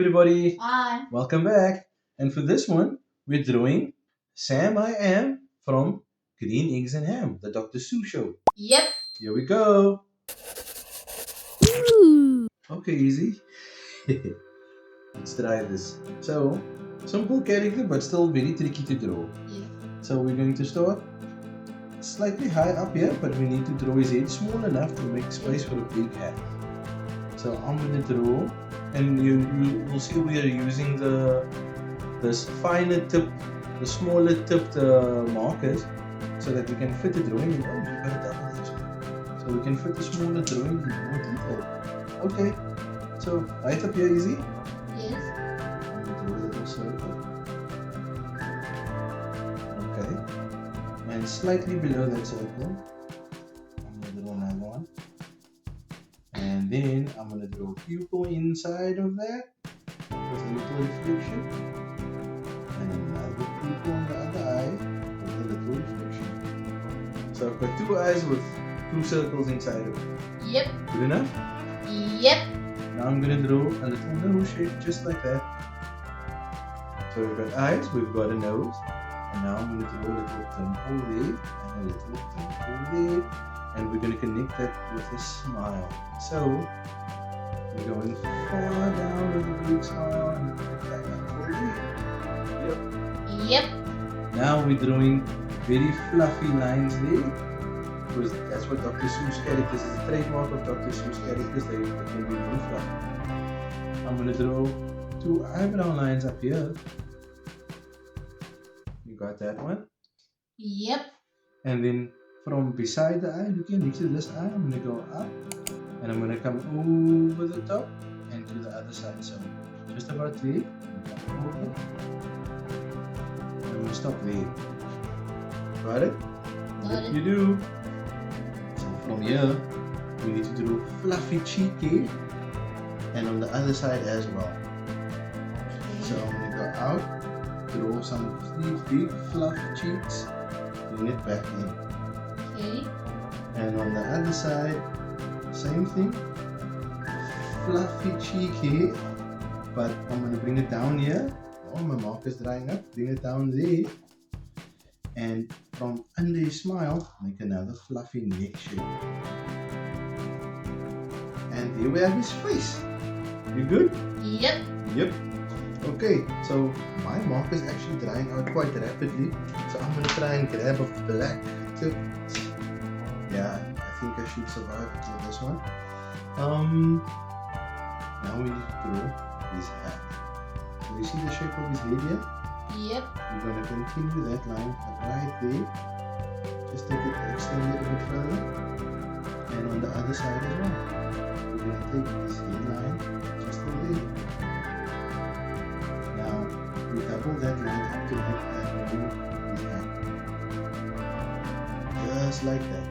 Everybody, Hi. welcome back. And for this one, we're drawing Sam I Am from Green Eggs and Ham, the Dr. Seuss show. Yep. Here we go. Okay, easy. Let's try this. So, simple character, but still very tricky to draw. Yeah. So, we're going to start slightly high up here, but we need to draw his head small enough to make space for a big hat. So, I'm going to draw, and you will see we are using this finer tip, the smaller tipped markers, so that we can fit the drawing in. Oh, we got a double edge. So we can fit the smaller drawing in more detail. Okay, so right up here, easy. Yes. I'm gonna draw a little circle. Okay, and slightly below that circle, I'm gonna draw another one. And then I'm gonna draw a pupil inside of that with a little reflection. And another pupil on the other eye with a little reflection. So I've got two eyes with two circles inside of it. Yep. Good enough? Yep. Now I'm going to draw a little nose shape just like that. So we've got eyes, we've got a nose. And now I'm going to draw a little dimple there and a little dimple there. And we're going to connect that with a smile. So we're going far down with a big smile and back up over there. Yep. Yep. Now we're drawing very fluffy lines there, because that's what Dr. Seuss characters is. The trademark of Dr. Seuss characters, they can be very fluffy. I'm going to draw two eyebrow lines up here. You got that one? Yep. And then from beside the eye, looking next to this eye, I'm going to go up and I'm going to come over the top and to the other side. So just about there, come over. I'm going to stop there. Got it? Got it. You do. So from here, we need to draw fluffy cheek here, and on the other side as well. So I'm gonna go out, draw some big fluffy cheeks, bring it back in. Okay. And on the other side, same thing, fluffy cheek here, but I'm gonna bring it down here. Oh, my marker's drying up. Bring it down there. And from under his smile, make another fluffy neck shape. And here we have his face. You good? Yep. Yep. Okay, so my marker is actually drying out quite rapidly. So I'm going to try and grab a black tip. Yeah, I think I should survive with this one. Now we need to draw his hat. So you see the shape of his head here? Yep. We're going to continue that line right there. Just take it, extend it a bit further. And on the other side as well. We're going to take this head line just over there. Now, we double that line up to hit that line his hand. Just like that.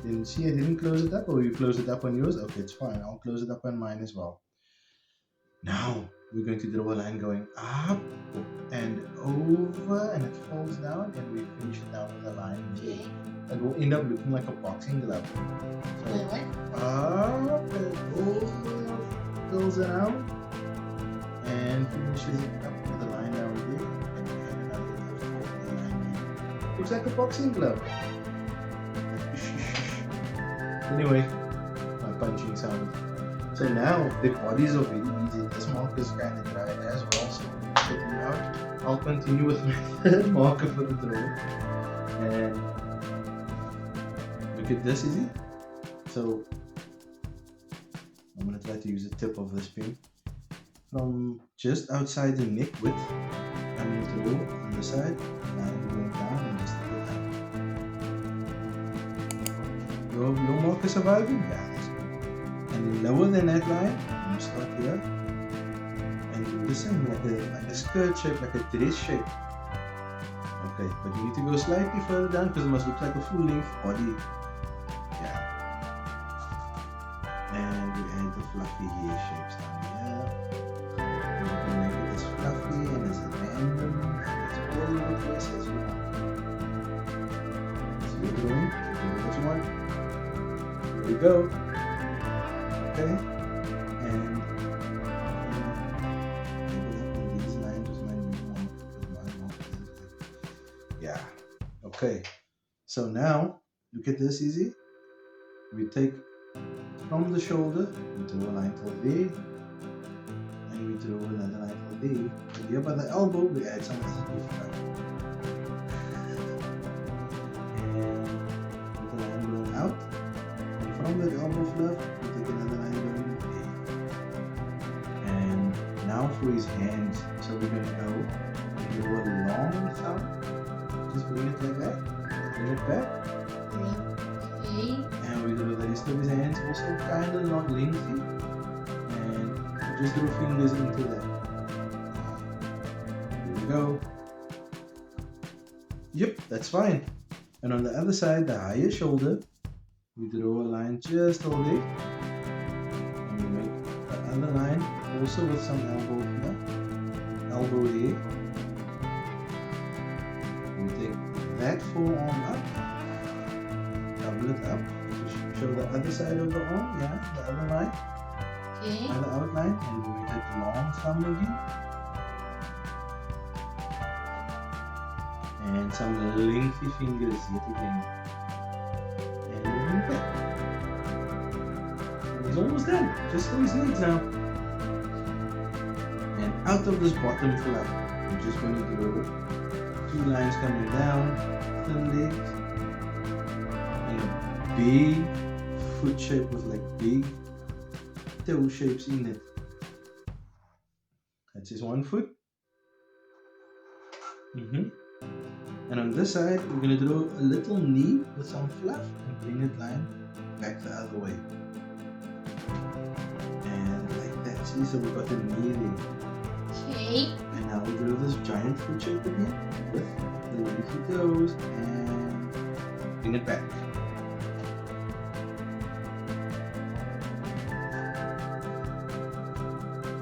Then see, I didn't close it up, or you close it up on yours? Okay, it's fine. I'll close it up on mine as well. Now, we're going to draw a line going up and over, and it falls down, and we finish it down with a line. Okay. It will end up looking like a boxing glove. So Wait, what? up and over, fills it out, and finishes it up with a line down there, and we add another little line there. Looks like a boxing glove. Anyway, my punching sound. So now the bodies are very easy. This marker is kind of dry as well, so check them out. I'll continue with my third marker for the draw. And look at this, easy. So I'm gonna try to use the tip of this pen from just outside the neck width. I'm gonna draw on the side, line going down and just take it down. Your marker surviving? Yeah. And lower than that line, I'm going to start here and do the same, like a skirt shape, like a dress shape. Okay, but you need to go slightly further down because it must look like a full length body. Yeah. And we add the fluffy hair shapes down here. And we can make it as fluffy and as random and as all over the place as we want. So you're doing what you want. Here we go. Okay, and Okay, so now look at this easy. We take from the shoulder, we draw a line till there, and we draw another line till there. And here by the elbow, we add some elbow fluff. And with the line going out, and from that elbow fluff, we take another line going there. And now for his hands, so we're going to go and do a long thumb. Just bring it like that, bring it back. Okay. And we do the rest of his hands, also kind of not lengthy. And just draw fingers into that. Here we go. Yep, that's fine. And on the other side, the higher shoulder, we draw a line just over there. And we make the other line also with some elbow here. Elbow here. We take that forearm up. Double it up to show the other side of the arm, yeah, the other line, Okay. other outline, and we take long thumb again, and some lengthy fingers yet again, and moving back. And he's almost done, just for his legs now. And out of this bottom flap, we're just going to draw 2 lines coming down, thin legs. Big foot shape with like big toe shapes in it. That's his one foot. And on this side, we're going to draw a little knee with some fluff and bring it line back the other way. And like that, see, so we've got the knee there. Okay. And now we draw this giant foot shape again with the leafy toes and bring it back.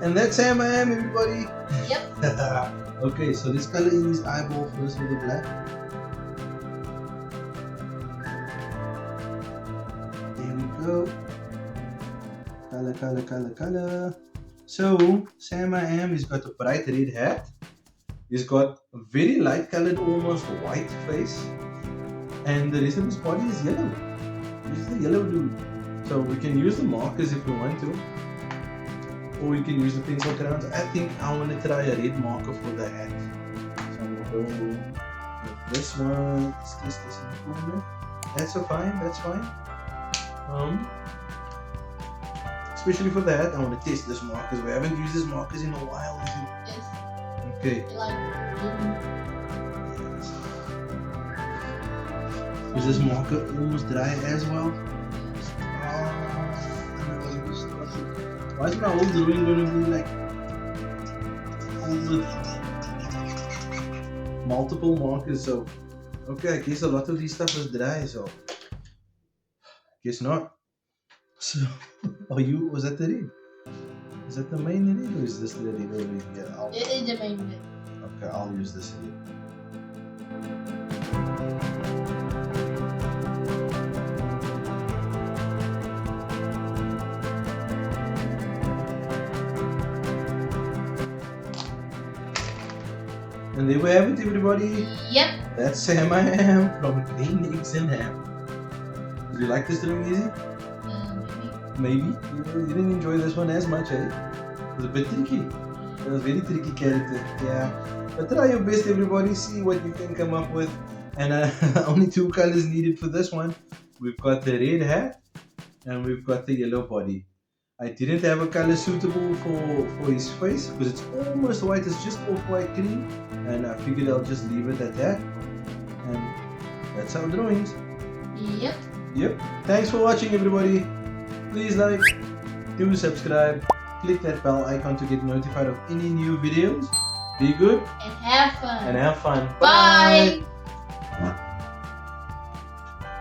And that's Sam I am, everybody. Yep. Okay, so let's color in his eyeball first with the black. There we go. Color, color, color, color. So, Sam I am, he's got a bright red hat. He's got a very light colored, almost white face. And the rest of his body is yellow. He's the yellow dude. So we can use the markers if we want to. Or we can use the pencil crayons. I think I want to try a red marker for the hat. So I'm going to go with this one. Let's test this in the corner. That's fine, that's fine. Especially for the hat, I want to test this markers. We haven't used these markers in a while. Yes. Okay. Is this marker almost dry as well? Why is my whole drawing going to be like all with multiple markers? So, okay, I guess a lot of this stuff is dry, so guess not. So, was that the red? Is that the main red or is this the red over here? It is the main red. Okay, I'll use this red. And there we have it, everybody. Yep. That's Sam I am from Green Eggs and Ham. Did you like this drawing, Easy? Maybe. Maybe. You didn't enjoy this one as much, eh? It was a bit tricky. It was a very tricky character. Yeah. But try your best, everybody. See what you can come up with. And only 2 colors needed for this one. We've got the red hat and we've got the yellow body. I didn't have a color suitable for his face because it's almost white, it's just off-white cream, and I figured I'll just leave it at that. And that's our drawings. Yep. Yep. Thanks for watching, everybody. Please like, do subscribe, click that bell icon to get notified of any new videos. Be good And have fun. and have fun. Bye.